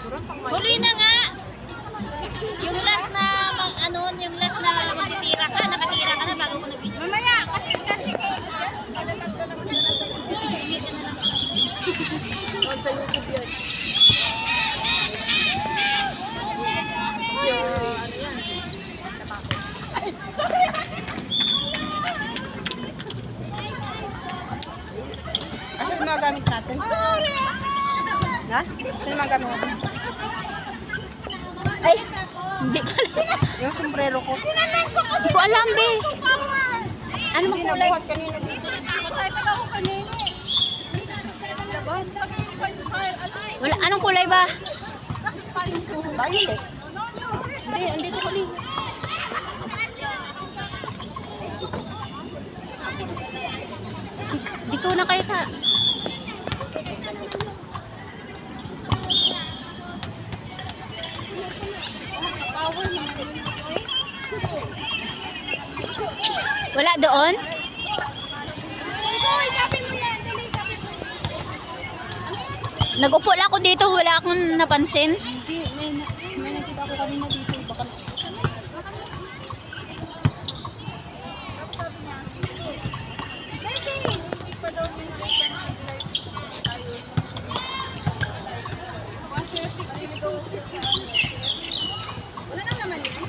Huli na nga. Yung last na yung last na nakatira ka na bago ko na-video. Mamaya, kasi sa YouTube yan. Ano yung mga gamit natin? Ha? Saan yung mga gamit natin? Ay, hindi ko alam. Yung sombrero ko. Hindi ko alam, be. Ano Hindi makulay? nabuhat kanina dito. Wala, anong kulay ba? Violet. Hindi ito kanina. Di ko na kayo ta. Wala doon? Nag-upo lang ako dito, wala akong napansin. Hindi, may nakita ko kanina dito. Baka Wala na naman yan.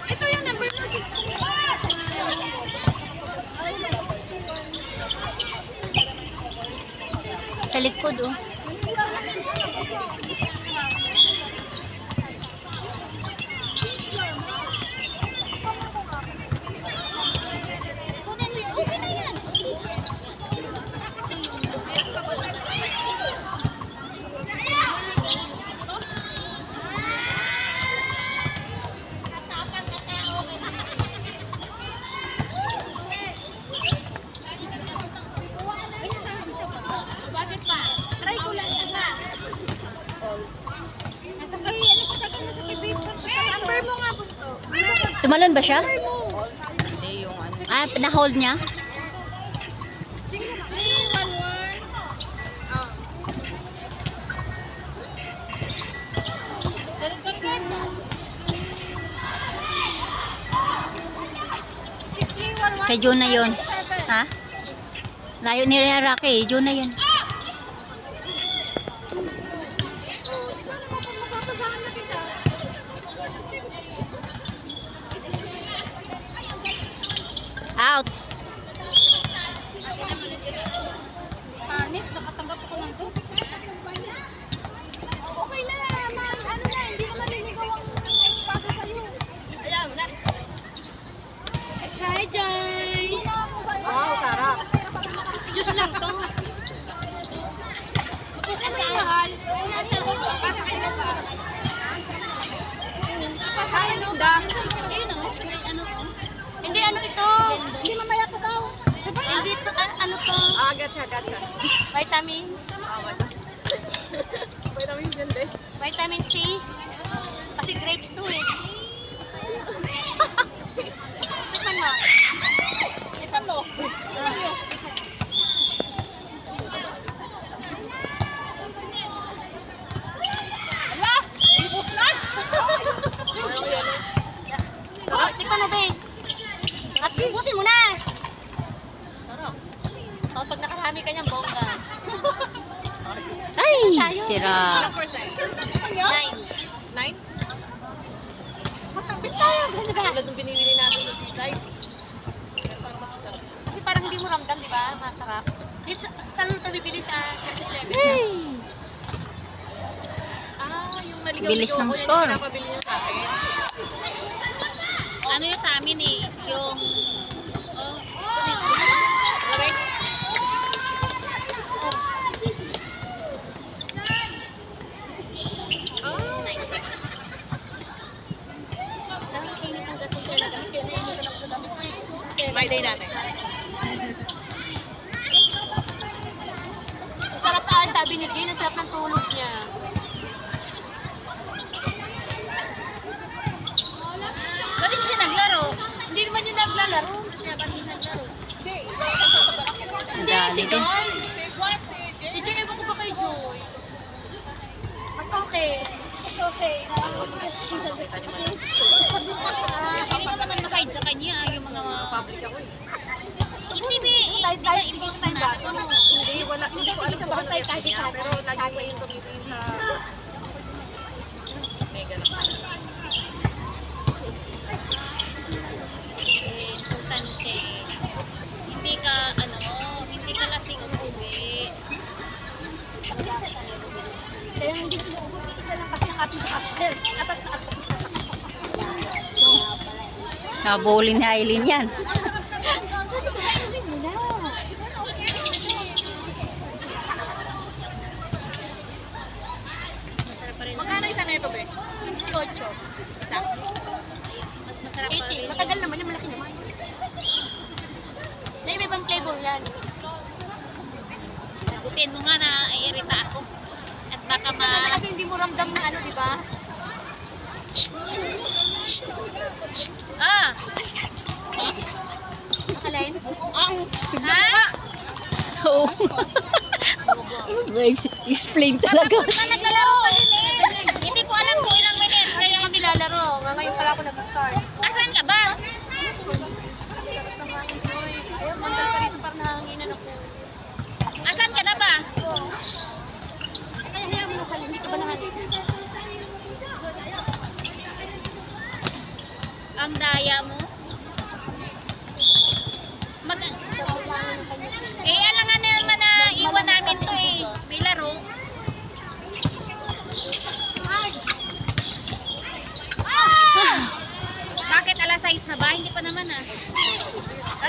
Ito yung number 260. Sa likod, oh. Tumalon ba siya? hindi yung ano. Ah, na-hold niya? Kay June na yun. Ha? Layo ni Rocky. June na yun. Out. Panit, nakatanggap ako ng dos. Okay na naman. Ano na, hindi naman niligaw ang espasa sa'yo. Ayaw na. Hi, Joy! Wow, sarap. Diyos lang to. Magkasa mo yung mahal. Pasa kayo na ba? Pasa kayo na ba? Hindi, ano ito? Hindi, mamaya ko daw. Hindi ito, ano to? Gotcha. Vitamins. Vitamins yan din. Vitamin C. Kasi grapes to eh. Tikman mo. Tikman mo. Ala! Ibus na! Tikman mo, babe. At busin mo na. O, pag nakarami ka niyang bongga. Ay, sira. 9. 9? Magkapit tayo. Gusto niyo ba? Tulad nung binibili natin sa seaside. Kasi parang hindi mo ramdam, di ba? Masarap. Di saan ito bibili sa 7-Eleven? Hey. Yung naligaw Bilis ng ko, score. yung pinapabili niya sa akin. Ano yung sa amin eh? Yung... Oh, Okay? Nakakainit ang gatong talaga. Kaya naiinitan ako sa damit ko eh. My day natin. sabi ni Jane, ang sarap ng tulog niya. Ba't hindi siya naglaro? Hindi naman yung naglalaro. Siya ba't hindi naglaro? Ang Hindi, dali si din. Joy. Si Joy, ewan ko ba kay Joy? Mas okay. Mas okay. Hindi mo naman makaid sa kanya yung mga... Hindi ba? Impose na ba? Hindi, wala. Hindi ko alam Sa kung ano bagay, yung kahit niya, kahit pero lagi kahit pa yung tumitingin sa mega lang. Importante. Hindi ka, hindi ka lasing umuwi. Kaya hindi ko inuubos. Isa lang kasi ang ating pastel. Nabowling ni Aileen yan. Masarap pa rin. Magkano isa na ito, be? 18. Isa? Mas masarap pa rin. 18. Matagal naman yan, malaki naman. May iba-ibang flavor yan. Sagutin mo nga na irita ako. At baka Maganda kasi hindi mo ramdam na ano, di ba? Ah! Nakalain? Ha? Oo. Explain talaga. Tapos na naglalaro pa din eh. Hindi ko alam kung ilang minutes. Kaya Kaya kami lalaro. Nga ngayon pala ako nag-start. asan ka ba? Ayaw, mandal ka rito para nahanginan ako. Asan ka na ba? Kaya hayaan mo na sa hindi ka ba nahanginan? Ang daya mo. Mag... Eh, alangan na naman na iwan namin to eh. May laro. Bakit alas 6 na ba? Hindi pa naman ah.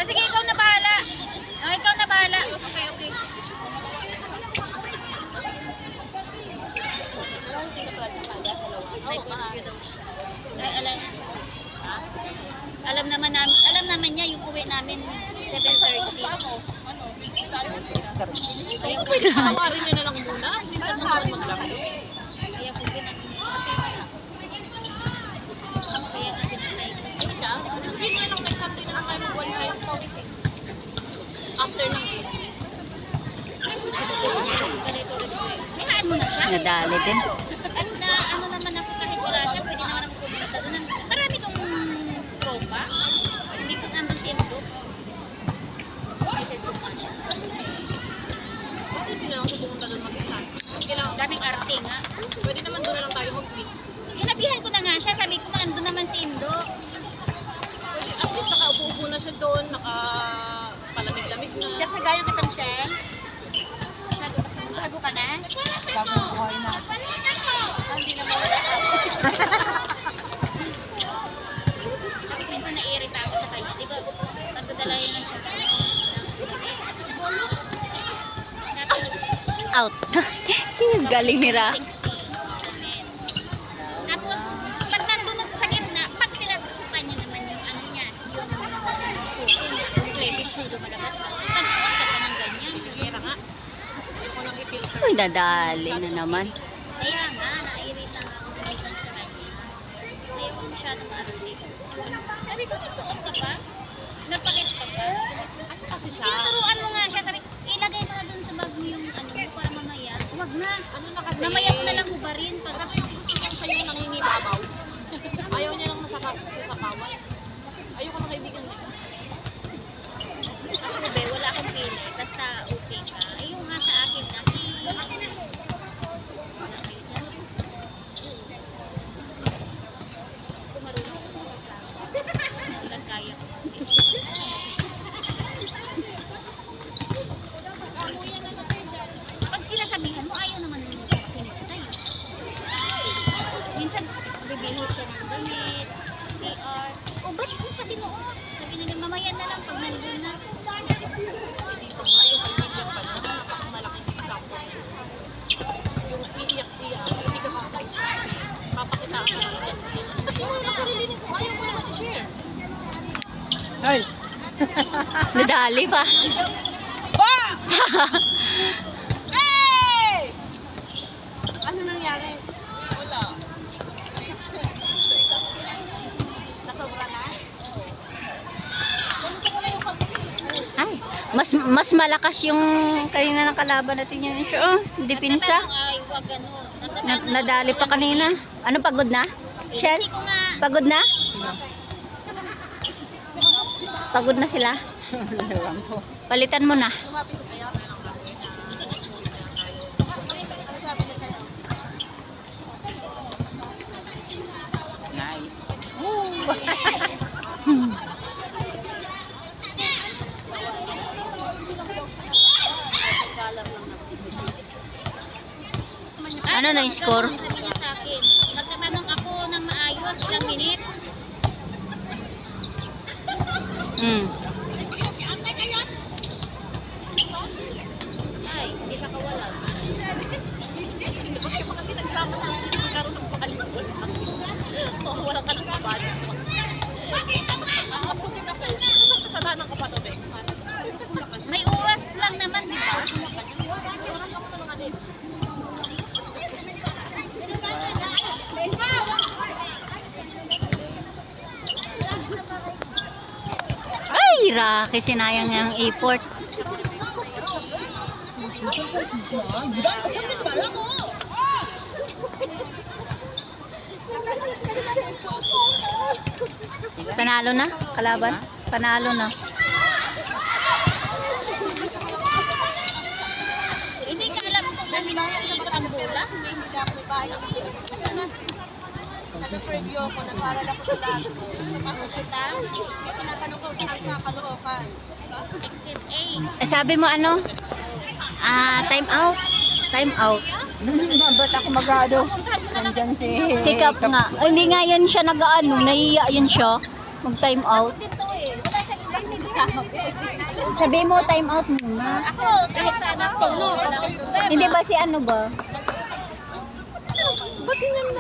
Sige, ikaw na bahala. Ikaw na bahala. Okay, okay. May curfew daw siya. Ay, alam naman niya yung uwi namin 7:30. Kaya po Tawarin niya na lang muna. Hindi na lang maglaki. kaya po pinag- kasi kaya nga tinatay ko. Hindi na lang may Sunday na lang kayo mag-one time. After ng Ganito rin ko eh. Hayaan mo na siya. Nadali din. At na ano naman ako kahit wala siya, pwede naman ako pumunta doon. Marami kong tropa. Hindi ko nandun si Endo. Mrs. Umasha. Hindi na lang siya pumunta doon mag-isa. Kailangan, Daming arte nga. pwede naman doon na lang tayo mag-meet. Sinabihan ko na nga siya, sabi ko andun naman si Endo. Pwede, at least nakaupo-upo na siya doon, nakapalamig-lamig na. Siya kagaya kita, Michelle. Bago ka na? Bagong buhay na. Hindi naman wala ka. Tapos minsan naiirita ako sa kanya. Di ba, nagdadala yun ng siya kami. Tapos, Out. Galing ni Ra. tapos, pag nandun na sa sakit na, pag pinatukan niya naman yung ano niya, yung suso niya, yung credit suso lumalabas. Pag suot ka pa ng ganyan. Kaya nga, ako nang i-filter. Uy, dadali na naman. Kaya nga, naiirita nga ako minsan sa kanya. Ayaw ko masyadong arte. Sabi ko, nagsuot ka pa? Nagpakit ka pa? Ano kasi siya? Tinuturuan mo nga siya, sabi, ilagay mo na dun sa bag mo yung ano mo para mamaya. Huwag na. Ano na kasi? Mamaya ko na lang hubarin pag Gusto ko siya yung nangingibabaw. Ayaw niya lang nasasapawan. Ayoko na kaibigan niya. ako be, wala akong pili. Basta okay ka. Ayun nga sa akin lagi. Kung marunong ako makasama. Hanggang kaya ko. Pag sinasabihan mo, ayaw naman mo makinig sa'yo. Minsan, bibihis siya ng damit, CR. O, ba't mo pa sinuot? Sabi na niya, mamaya na lang pag nandun na. Dito nga, yung kaibigan pa na, napakamalaki example niya. Yung iiyak-iyak, hindi ka makakausap. Papakita ako ng iiyak-iyak. Yung sarili niya, ayaw mo naman i-share. Nadali pa. Hey! Mas malakas yung kanina ng kalaban natin yun. Oh, dipinsa. Ay, wag ano. Nadali pa kanina. Ano, pagod na? Shell? Hindi ko nga. Pagod na? Pagod na sila? Palitan mo na. Lumapit ko kayo. Ano sabi niya sa'yo? Ano na yung score? Sabi niya sa akin. Nagtatanong ako ng maayos, ilang minutes. Ay, hindi siya kawalan. Kasi nagsama sa akin, magkaroon ng pakalimutan. Oo, wala ka ng kabado. Apukin ako. Isang kasalanan ka pa to, Bek. May oras lang naman, di ba? Oras ako na mga din. Ay, Rocky, sinayang niyang effort. Panalo na, kalaban. Panalo na. Hindi ka alam kung Hindi na ako sa Batanggula. Hindi ako may bahay na nag-preview ako, nag-aral ako sa lago. May tinatanong ko saan sa Caloocan. exit A. Sabi mo ano? Time out. Time out. Ba't ako mag-ano? Nandyan si... Sikap nga. Ay, hindi nga yan siya nag-ano. Nahiya yun siya. Mag-time out. Dito eh. Wala siyang ibang hindi kasama. Sabi mo, time out muna. Ako, kahit saan ako. Hindi ba si ano ba?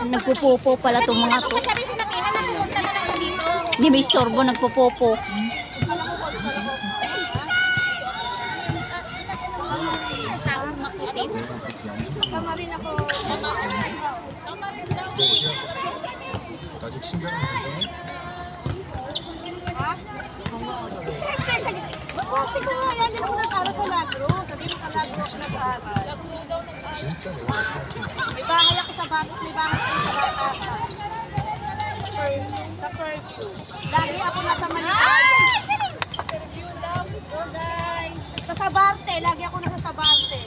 Nagpupopo pala itong mga Ako to. pa siya rin sinabihan na pumunta na lang dito. Hindi ba istorbo, nagpupopo. Tawag makulit. Tama rin ako. Siyempre, bakit ko nga yan ako nag-aral sa Lagro? Sabi mo sa Lagro ako nag-aral. May bahay ako sa Batos, may bahay ako sa Batata. Sa Perfu. Lagi ako nasa Maligaya. Go guys! Sa Sabarte, lagi ako nasa Sabarte.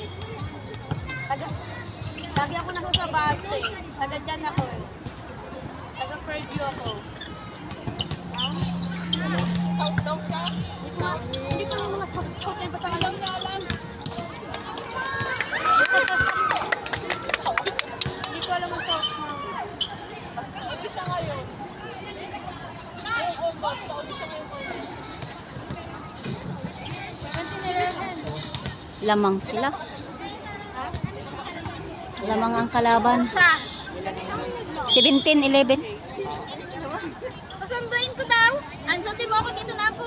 Lagi ako nasa Sabarte. Taga dyan ako eh. Taga Perfu ako. South daw siya? Hindi ko naman mga south eh. Basta alam na alam. Hindi ko alam ang south na. Hindi siya ngayon. Yung August, pauwi siya ngayon August. Lamang sila. Ha? Lamang ang kalaban. 17-11. Sasunduin ko daw. Ansundin mo ako, dito na ako.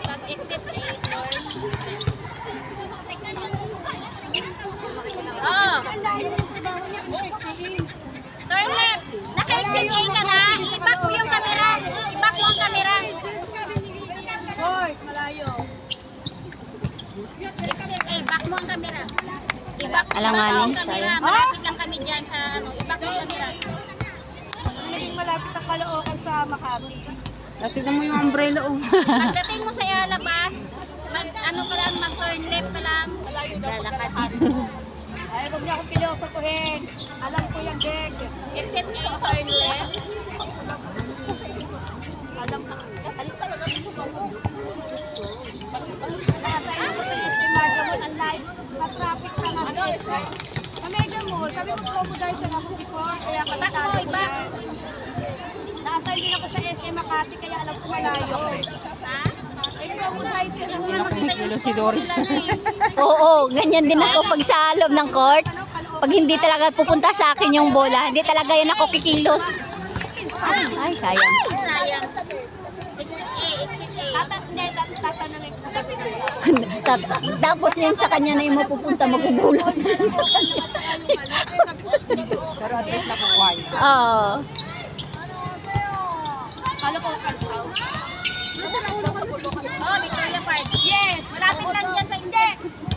Pag-exit A, turn. Oh, turn left. Naka-exit A ka na. I-back mo yung camera. I-back mo ang camera. Horse, malayo. Exit A, back mo ang camera. I-back mo Alanganin, ang camera. sayang. Malapit lang kami dyan sa ano. I-back mo ang camera. Naging malapit ang Caloocan sa Makati. Tignan mo yung umbrella, oh. Pagdating mo sa labas, ano ka lang, mag-turn left ka lang. Lalakad. Ay, huwag niya akong pilosopuhin. Alam ko yung beg. Exit A, turn left. Alam ko. Alis talaga dito sa mo. Nasa iyo ko sa Mega Mall, ang live. Na-traffic na nga. Sa Mega Mall, sabi ko po mo dahil sa ako before, kaya Back mo, i-back. Nasa din ako sa SM Makati, kaya alam ko malayo. Ha? Eh, kung ako dahil sa inyo, Si Dory. Oo, ganyan din ako pag sa loob ng court. Pag hindi talaga pupunta sa akin yung bola, hindi talaga yan ako kikilos. Ay, sayang. Sayang. Exit A, exit A. tatanungin ko sa pinag Tapos yung sa kanya na yung mapupunta, magugulat na yung sa kanya. Pero at least nakukuha niya. Oo. Kala ko kalsaw. Oh, Victoria Park. Yes! Malapit lang dyan sa hindi.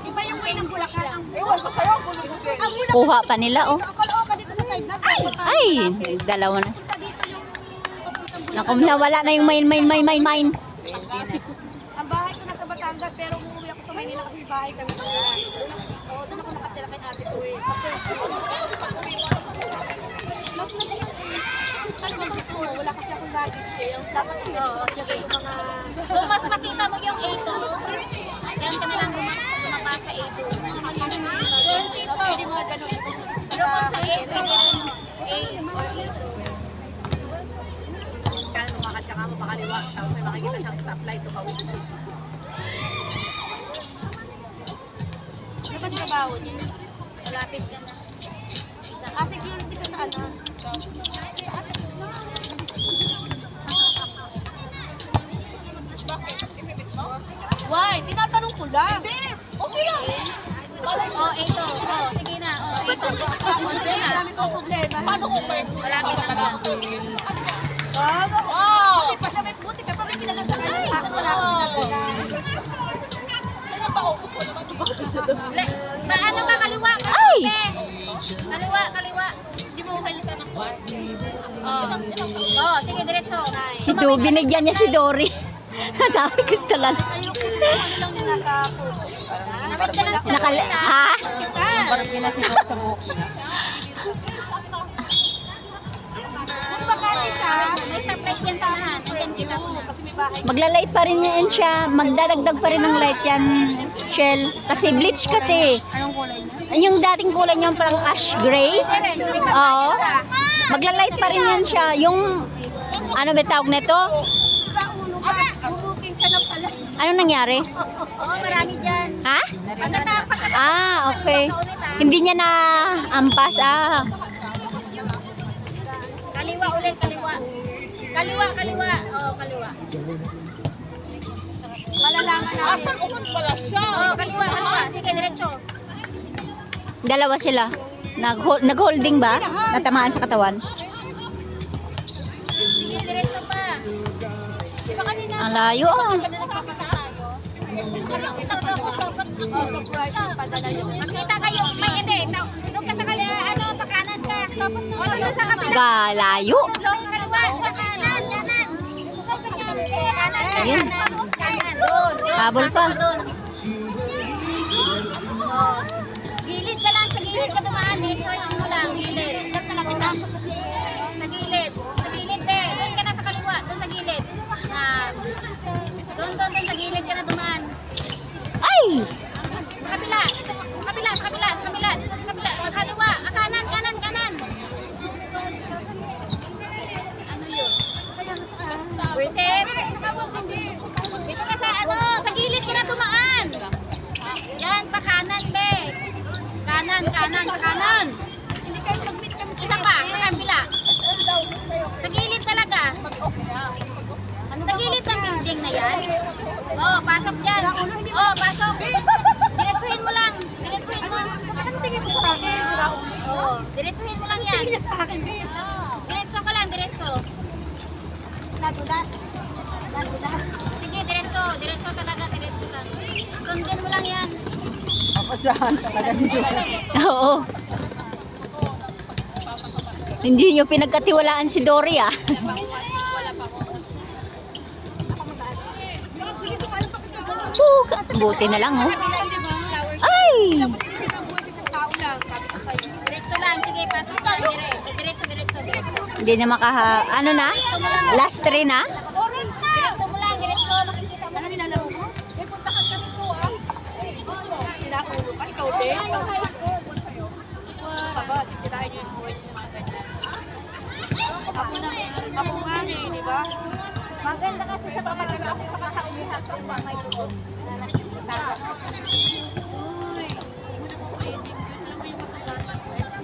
Iba yung way ng Bulacan. Ewan ko sa'yo, Bulacan. Ang Bulacan. Kuha pa nila, oh. Ang Caloocan dito sa side natin. Ay, dalawa na. Punta dito yung papuntang Bulacan. Naku, nawala na yung mine. Ang bahay ko nasa Batangas pero umuwi ako sa Maynila kasi bahay kami. Doon ako nakatira kay ate ko eh. Ano ba gusto mo? Wala kasi akong luggage eh. Dapat ang ganito ilagay yung mga... Kung mas makita mo yung A2, yan ka na lang sumapa sa A2. Pwede mga ganun. Pero kung sa A, pwede rin A or A2. Kaya lumakad ka nga mo pakaliwa, tapos may makikita siyang stoplight, tumawid. Ano ba trabaho niya? Malapit ka na. Security siya sa ano? Why? Tinatanong ko lang. Okay lang. Oh, A2. Oh, sige na. Oh, Ba't A2. ako na ang dami ko problema? Paano ko ba? Malapit lang dyan. Buti pa siya, buti ka pa rin kinala sa kanya. Bakit wala akong Ano ka, kaliwa? Ay! Kaliwa, kaliwa. Hindi mo makilita ng kwan. Oh, sige, diretso. Si Do, binigyan niya si Dory. Sabi ko talaga. Ayoko yung ano lang yung nasa puso. Namit ka lang sa Ha? Parang pinasiguro sa buhok niya. Kung Makati siya, May stoplight yan sa lahat. Yan kita. kasi may bahay. Magla-light pa rin yan siya. Magdadagdag pa rin ng light yan, Shell. Kasi bleach kasi. Anong kulay niya? Yung dating kulay niya parang ash gray. Oo. Magla-light pa rin yan siya. Yung, ano ba tawag nito? Sa ulo ka. Bumuking ka na pala. Ano nangyari? Oh, marami dyan. Ha? Hanggang sa pagkakita. Ah, okay. Hindi niya na ampas. Ah. Kaliwa ulit, kaliwa. Kaliwa, kaliwa. Oh, kaliwa. Malalaman na. Asan uman pala siya? Oh, kaliwa, kaliwa. Sige, diretso. Dalawa sila. Nag-holding ba? Natamaan sa katawan? Sige, diretso pa. Di ba kanina? Ang layo ah. Nagpapakita tayo. Oh, surprise yung padala yun. Makita kayo, may hindi. Doon ka sa kaliwa, ano, pakanan ka. O, doon sa kapila. Galayo. So, kaliwa, sa kanan, kanan. Kanan, Ayun. kanan. Doon. Habol pa. Doon. Oh. Gilid ka lang, sa gilid ka dumaan. Diretso mo lang, gilid. Sa gilid. Sa gilid, be. Doon ka na sa kaliwa. Doon sa gilid. Doon sa gilid ka na dumaan. Ay! Sa kabila. Sa kabila, sa kabila, sa kabila. Dito sa kabila. Sa kaliwa. Kanan, kanan, kanan. Ano yun? Receipt. Dito ka sa ano, sa gilid ka na dumaan. Yan, pa kanan, be. Kanan, kanan, sa kanan. Hindi kayo mag-meet kami. Isa pa, sa kabila. Sa gilid talaga. Sa gilid ng building na yan. Oh, pasok dyan. Oh, pasok. Diretsuhin mo lang. Diretsuhin mo. Ang tingin mo sa akin. Oh, diretsuhin mo lang yan. Tingin niya sa akin. Diretso ka lang, diretso. Nagulat. Nagulat. Sige, diretso. Diretso talaga, diretso lang. Sundin mo lang yan. Papasahan talaga si Dory. Oo. Hindi niyo pinagkatiwalaan si Dory ah. Suga. Buti na lang oh. Ay! Diretso lang. Sige, pasok ka. Diretso, diretso, diretso. Hindi na ano na? Last 3 na? Diretso mo lang, diretso. Makikita mo. Ano nilalaro mo? Eh, punta ka dito ah. Sila ulo ka. Ikaw din. Aba, sisirain niyo yung buhay niyo sa mga ganyan. Ako nga eh, di ba? Maganda kasi sa pamamagitan ng pakakaumihan sa may tubos na nakikita.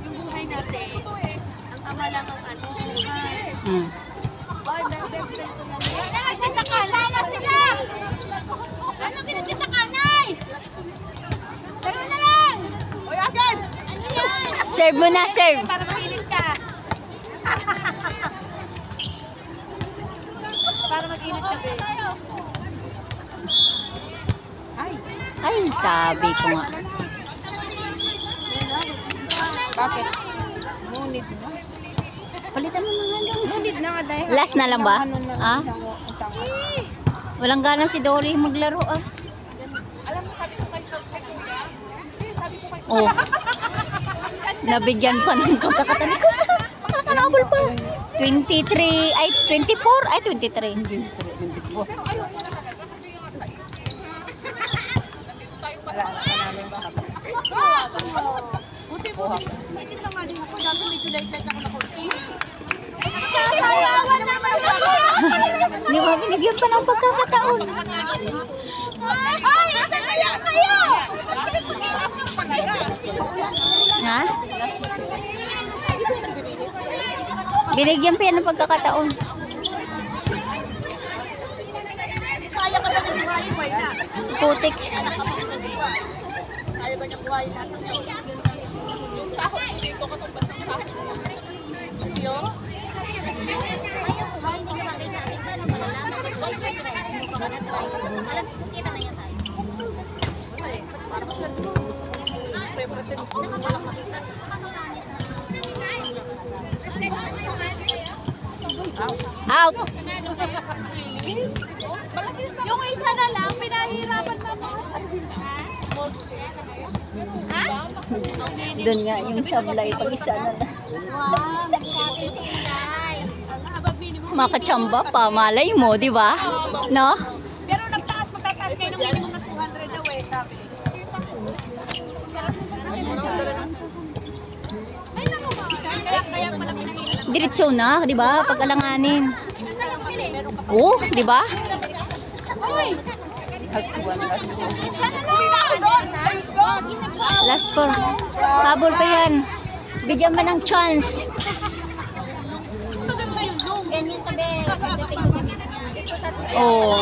Yung buhay natin, ang ama lang ang ano. Hmm. Nagkita ka, na sila! Ano ginagkita ka, Nay? Serve mo na, serve. Para makilit ka. Para makilit ka, be. Ay, Ay, sabi ko nga. bakit? Ngunit na. Palitan mo na nga lang. Ngunit na nga dahil. Last na lang ba? Ano na, Ah? isang Walang gana si Dory maglaro ah. Alam mo, sabi ko kay Kuya, sabi ko kay Oh. Nabigyan pa ng pagkakatabi ko. Makakanabol pa. 23, ay 24, ay 23. 24. Wala na namin sa kapatid. Buti po. Buti lang nga din ako. Dati may tulay-tulay ako na konti. Hindi mo binigyan pa ng pagkakataon. Ay, isa kaya kayo! Ha? Binigyan pa yan ng pagkakataon. Kaya ka ba ng buhay, boy na? Putik. Kaya ba niya buhay lahat ng yun? yung sahod dito ka ng batang sahod. Yun? Out. Yung isa na lang, pinahirapan mo ako. Doon nga yung sablay pag isa na lang. Wow, nagsabi si Inday. Makachamba pa, malay mo, di ba? No? Pero nagtaas, magtaas kayo ng minimum na 200 daw eh, sabi. Kaya pala pinahirapan. Diretso na, di ba? Pag alanganin. Oh, di ba? Last one, last. Last four. Habol pa yan. Bigyan mo ng chance. Ganyan sabi. Oh.